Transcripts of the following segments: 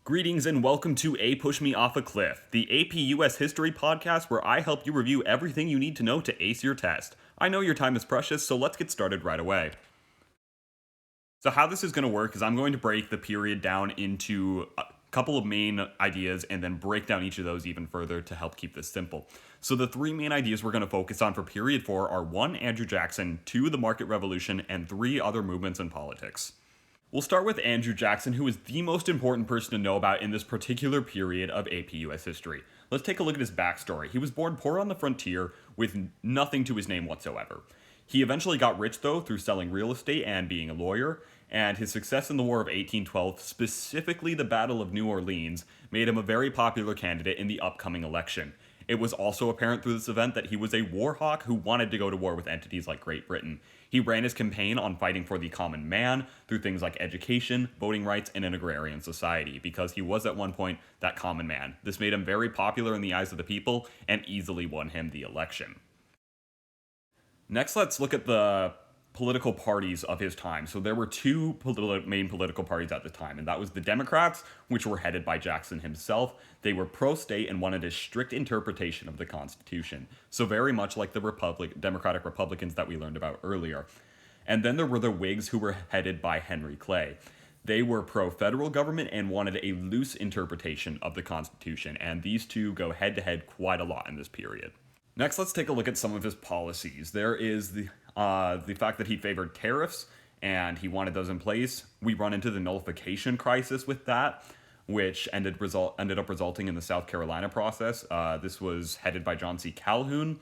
Greetings and welcome to Push Me Off a Cliff, the APUS history podcast where I help you review everything you need to know to ace your test. I know your time is precious, so let's get started right away. So how this is going to work is I'm going to break the period down into a couple of main ideas and then break down each of those even further to help keep this simple. So the three main ideas we're going to focus on for period 4 are 1. Andrew Jackson, 2. The market revolution, and 3. Other movements in politics. We'll start with Andrew Jackson, who is the most important person to know about in this particular period of APUS history. Let's take a look at his backstory. He was born poor on the frontier with nothing to his name whatsoever. He eventually got rich, though, through selling real estate and being a lawyer, and his success in the War of 1812, specifically the Battle of New Orleans, made him a very popular candidate in the upcoming election. It was also apparent through this event that he was a war hawk who wanted to go to war with entities like Great Britain. He ran his campaign on fighting for the common man through things like education, voting rights, and an agrarian society, because he was at one point that common man. This made him very popular in the eyes of the people and easily won him the election. Next, let's look at the political parties of his time. So there were two main political parties at the time, and that was the Democrats, which were headed by Jackson himself. They were pro-state and wanted a strict interpretation of the Constitution. So very much like the Democratic Republicans that we learned about earlier. And then there were the Whigs, who were headed by Henry Clay. They were pro-federal government and wanted a loose interpretation of the Constitution, and these two go head-to-head quite a lot in this period. Next, let's take a look at some of his policies. There is the fact that he favored tariffs, and he wanted those in place. We run into the nullification crisis with that, which ended up resulting in the South Carolina process. This was headed by John C. Calhoun.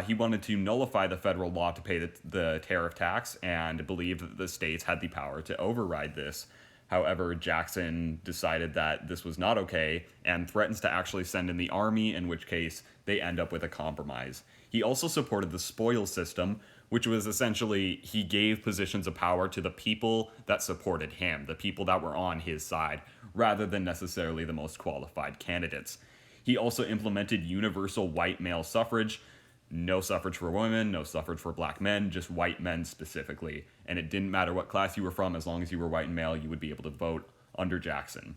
He wanted to nullify the federal law to pay the tariff tax and believed that the states had the power to override this. However, Jackson decided that this was not okay and threatens to actually send in the army, in which case they end up with a compromise. He also supported the spoils system, which was essentially he gave positions of power to the people that supported him, the people that were on his side, rather than necessarily the most qualified candidates. He also implemented universal white male suffrage. No suffrage for women, no suffrage for black men, just white men specifically. And it didn't matter what class you were from, as long as you were white and male, you would be able to vote under Jackson.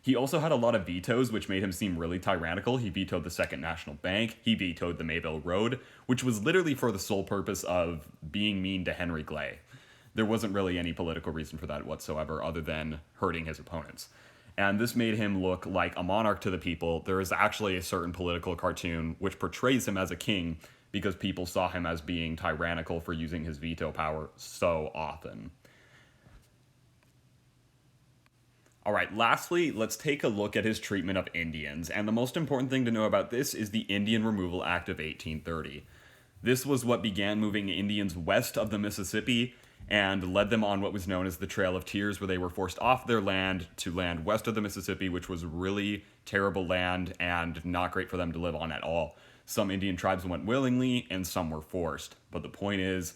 He also had a lot of vetoes, which made him seem really tyrannical. He vetoed the Second National Bank, he vetoed the Mayville Road, which was literally for the sole purpose of being mean to Henry Clay. There wasn't really any political reason for that whatsoever, other than hurting his opponents. And this made him look like a monarch to the people. There is actually a certain political cartoon which portrays him as a king, because people saw him as being tyrannical for using his veto power so often. Alright, lastly, let's take a look at his treatment of Indians, and the most important thing to know about this is the Indian Removal Act of 1830. This was what began moving Indians west of the Mississippi and led them on what was known as the Trail of Tears, where they were forced off their land to land west of the Mississippi, which was really terrible land and not great for them to live on at all. Some Indian tribes went willingly, and some were forced. But the point is,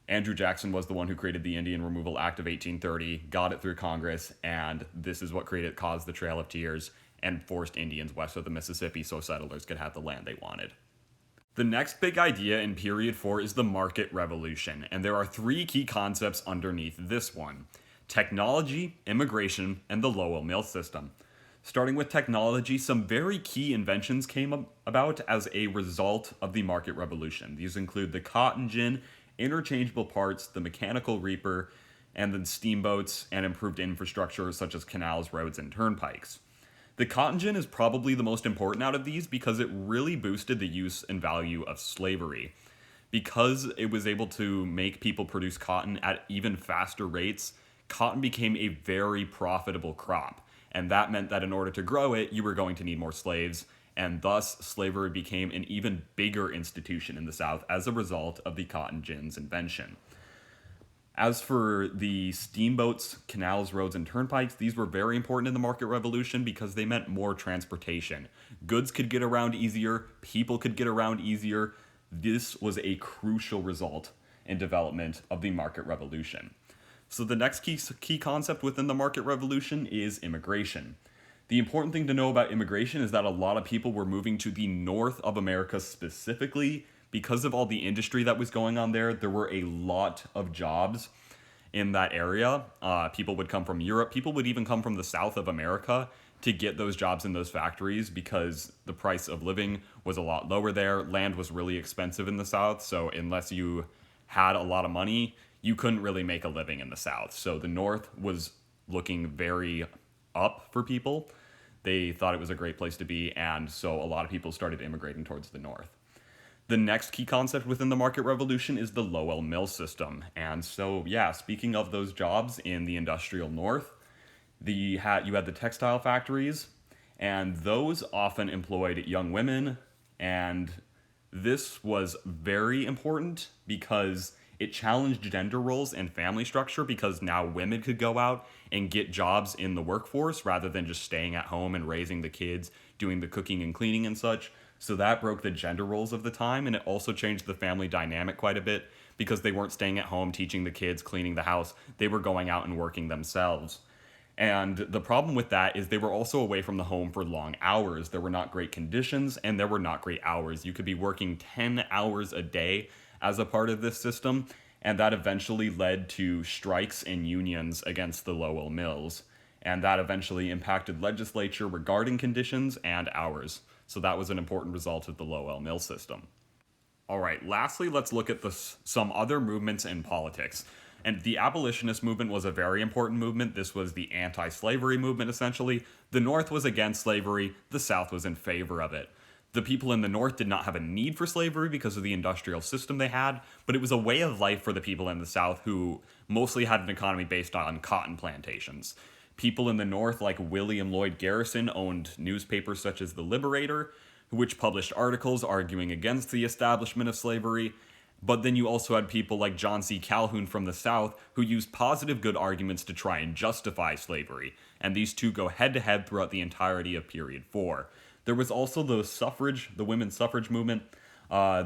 Andrew Jackson was the one who created the Indian Removal Act of 1830, got it through Congress, and this is what caused the Trail of Tears and forced Indians west of the Mississippi so settlers could have the land they wanted. The next big idea in period 4 is the market revolution, and there are 3 key concepts underneath this one: technology, immigration, and the Lowell mill system. Starting with technology, some very key inventions came about as a result of the market revolution. These include the cotton gin, interchangeable parts, the mechanical reaper, and then steamboats and improved infrastructure such as canals, roads, and turnpikes. The cotton gin is probably the most important out of these because it really boosted the use and value of slavery. Because it was able to make people produce cotton at even faster rates, cotton became a very profitable crop. And that meant that in order to grow it, you were going to need more slaves, and thus slavery became an even bigger institution in the South as a result of the cotton gin's invention. As for the steamboats, canals, roads, and turnpikes, these were very important in the market revolution because they meant more transportation. Goods could get around easier, people could get around easier. This was a crucial result in development of the market revolution. So the next key concept within the market revolution is immigration. The important thing to know about immigration is that a lot of people were moving to the north of America specifically because of all the industry that was going on there. There were a lot of jobs, in that area. People would come from Europe. People would even come from the South of America to get those jobs in those factories because the price of living was a lot lower there. Land was really expensive in the South, so unless you had a lot of money, you couldn't really make a living in the South. So the North was looking very up for people. They thought it was a great place to be, and so a lot of people started immigrating towards the North. The next key concept within the market revolution is the Lowell mill system. And so, yeah, speaking of those jobs in the industrial North, you had the textile factories, and those often employed young women, and this was very important because it challenged gender roles and family structure because now women could go out and get jobs in the workforce rather than just staying at home and raising the kids, doing the cooking and cleaning and such. So that broke the gender roles of the time, and it also changed the family dynamic quite a bit because they weren't staying at home teaching the kids, cleaning the house. They were going out and working themselves. And the problem with that is they were also away from the home for long hours. There were not great conditions and there were not great hours. You could be working 10 hours a day as a part of this system, and that eventually led to strikes and unions against the Lowell mills. And that eventually impacted legislature regarding conditions and hours. So that was an important result of the Lowell mill system. All right, lastly, let's look at some other movements in politics. And the abolitionist movement was a very important movement. This was the anti-slavery movement, essentially. The North was against slavery. The South was in favor of it. The people in the North did not have a need for slavery because of the industrial system they had, but it was a way of life for the people in the South who mostly had an economy based on cotton plantations. People in the North, like William Lloyd Garrison, owned newspapers such as The Liberator, which published articles arguing against the establishment of slavery. But then you also had people like John C. Calhoun from the South who used positive good arguments to try and justify slavery, and these two go head to head throughout the entirety of Period 4. There was also the women's suffrage movement.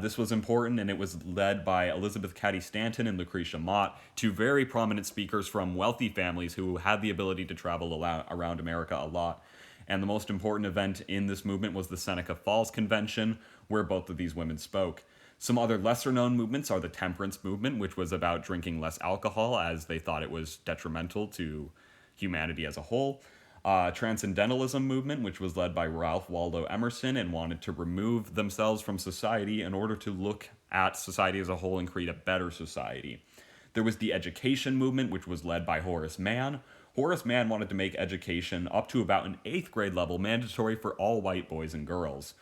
This was important, and it was led by Elizabeth Cady Stanton and Lucretia Mott, two very prominent speakers from wealthy families who had the ability to travel around America a lot. And the most important event in this movement was the Seneca Falls Convention, where both of these women spoke. Some other lesser-known movements are the temperance movement, which was about drinking less alcohol as they thought it was detrimental to humanity as a whole. Transcendentalism movement, which was led by Ralph Waldo Emerson and wanted to remove themselves from society in order to look at society as a whole and create a better society. There was the education movement, which was led by Horace Mann. Horace Mann wanted to make education up to about an 8th grade level mandatory for all white boys and girls.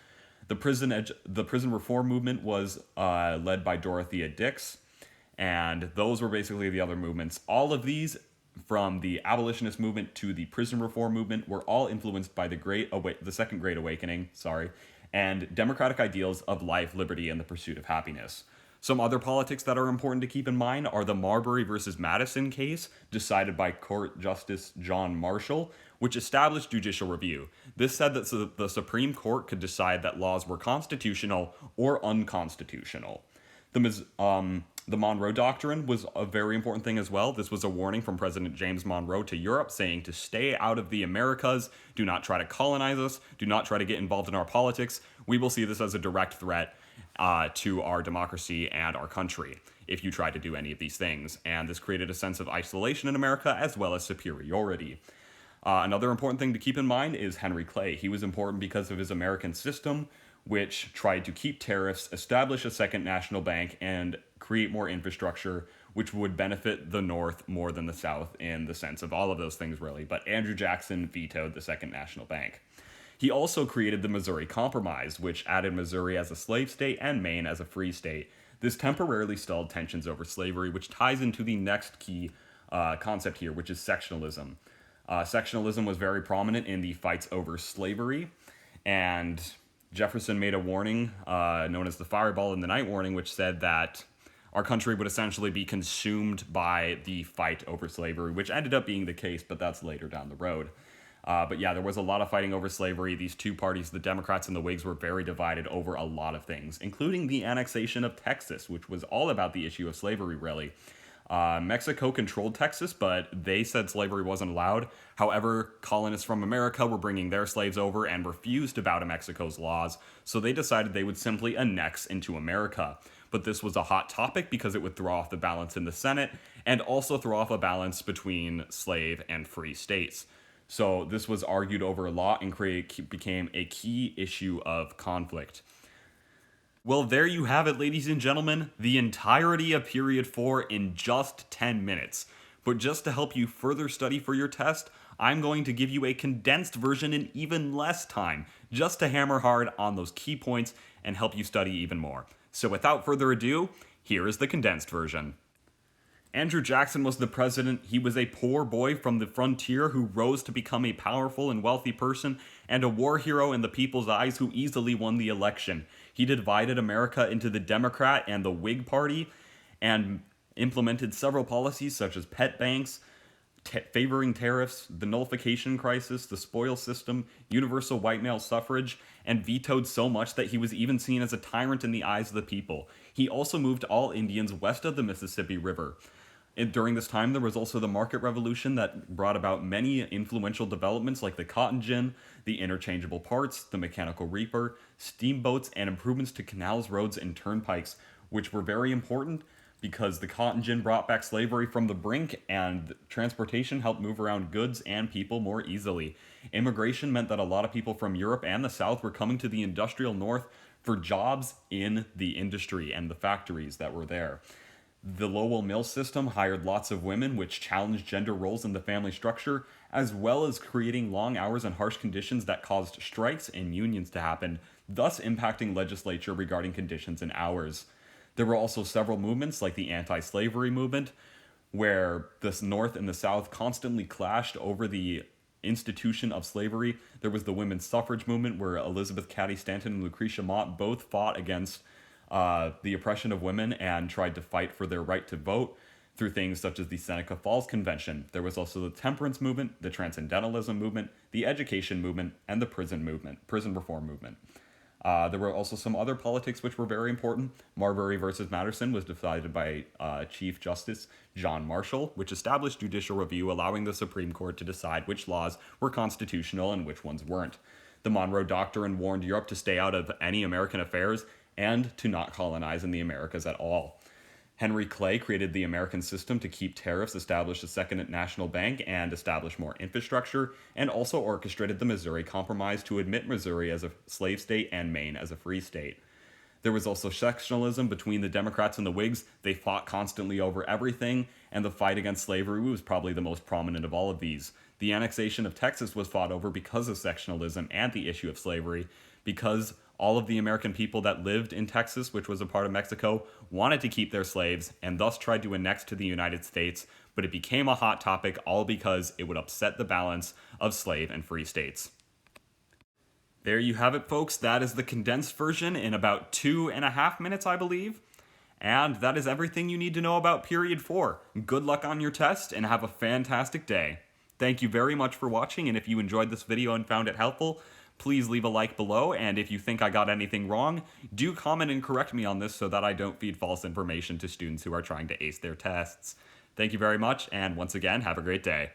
The prison reform movement was led by Dorothea Dix, and those were basically the other movements. All of these, from the abolitionist movement to the prison reform movement, were all influenced by the Second Great Awakening, and democratic ideals of life, liberty, and the pursuit of happiness. Some other politics that are important to keep in mind are the Marbury versus Madison case, decided by Court Justice John Marshall, which established judicial review. This said that the Supreme Court could decide that laws were constitutional or unconstitutional. The Monroe Doctrine was a very important thing as well. This was a warning from President James Monroe to Europe saying to stay out of the Americas, do not try to colonize us, do not try to get involved in our politics. We will see this as a direct threat to our democracy and our country if you try to do any of these things. And this created a sense of isolation in America as well as superiority. Another important thing to keep in mind is Henry Clay. He was important because of his American system, which tried to keep tariffs, establish a second national bank, and create more infrastructure, which would benefit the North more than the South in the sense of all of those things, really. But Andrew Jackson vetoed the second national bank. He also created the Missouri Compromise, which added Missouri as a slave state and Maine as a free state. This temporarily stalled tensions over slavery, which ties into the next key concept here, which is sectionalism. Sectionalism was very prominent in the fights over slavery, and Jefferson made a warning known as the Fireball in the Night warning, which said that our country would essentially be consumed by the fight over slavery, which ended up being the case, but that's later down the road. But yeah, there was a lot of fighting over slavery. These two parties, the Democrats and the Whigs, were very divided over a lot of things, including the annexation of Texas, which was all about the issue of slavery, really. Mexico controlled Texas, but they said slavery wasn't allowed. However, colonists from America were bringing their slaves over and refused to bow to Mexico's laws, so they decided they would simply annex into America. but this was a hot topic because it would throw off the balance in the Senate and also throw off a balance between slave and free states. So this was argued over a lot and became a key issue of conflict. Well, there you have it, ladies and gentlemen, the entirety of Period 4 in just 10 minutes. But just to help you further study for your test, I'm going to give you a condensed version in even less time, just to hammer hard on those key points and help you study even more. So without further ado, here is the condensed version. Andrew Jackson was the president. He was a poor boy from the frontier who rose to become a powerful and wealthy person and a war hero in the people's eyes who easily won the election. He divided America into the Democrat and the Whig Party and implemented several policies such as pet banks, favoring tariffs, the nullification crisis, the spoils system, universal white male suffrage, and vetoed so much that he was even seen as a tyrant in the eyes of the people. He also moved all Indians west of the Mississippi River. During this time, there was also the market revolution that brought about many influential developments like the cotton gin, the interchangeable parts, the mechanical reaper, steamboats, and improvements to canals, roads, and turnpikes, which were very important because the cotton gin brought back slavery from the brink, and transportation helped move around goods and people more easily. Immigration meant that a lot of people from Europe and the South were coming to the industrial North for jobs in the industry and the factories that were there. The Lowell Mill system hired lots of women, which challenged gender roles in the family structure, as well as creating long hours and harsh conditions that caused strikes and unions to happen, thus impacting legislature regarding conditions and hours. There were also several movements, like the anti-slavery movement, where the North and the South constantly clashed over the institution of slavery. There was the women's suffrage movement, where Elizabeth Cady Stanton and Lucretia Mott both fought against the oppression of women and tried to fight for their right to vote through things such as the Seneca Falls Convention. There was also the temperance movement, the transcendentalism movement, the education movement, and the prison reform movement. There were also some other politics which were very important. Marbury versus Madison was decided by Chief Justice John Marshall, which established judicial review, allowing the Supreme Court to decide which laws were constitutional and which ones weren't. The Monroe Doctrine warned Europe to stay out of any American affairs and to not colonize in the Americas at all. Henry Clay created the American system to keep tariffs, established a second national bank, and establish more infrastructure, and also orchestrated the Missouri Compromise to admit Missouri as a slave state and Maine as a free state. There was also sectionalism between the Democrats and the Whigs. They fought constantly over everything, and the fight against slavery was probably the most prominent of all of these. The annexation of Texas was fought over because of sectionalism and the issue of slavery, because all of the American people that lived in Texas, which was a part of Mexico, wanted to keep their slaves and thus tried to annex to the United States, but it became a hot topic all because it would upset the balance of slave and free states. There you have it, folks. That is the condensed version in about 2.5 minutes, I believe. And that is everything you need to know about Period 4. Good luck on your test and have a fantastic day. Thank you very much for watching, and if you enjoyed this video and found it helpful, please leave a like below, and if you think I got anything wrong, do comment and correct me on this so that I don't feed false information to students who are trying to ace their tests. Thank you very much, and once again, have a great day.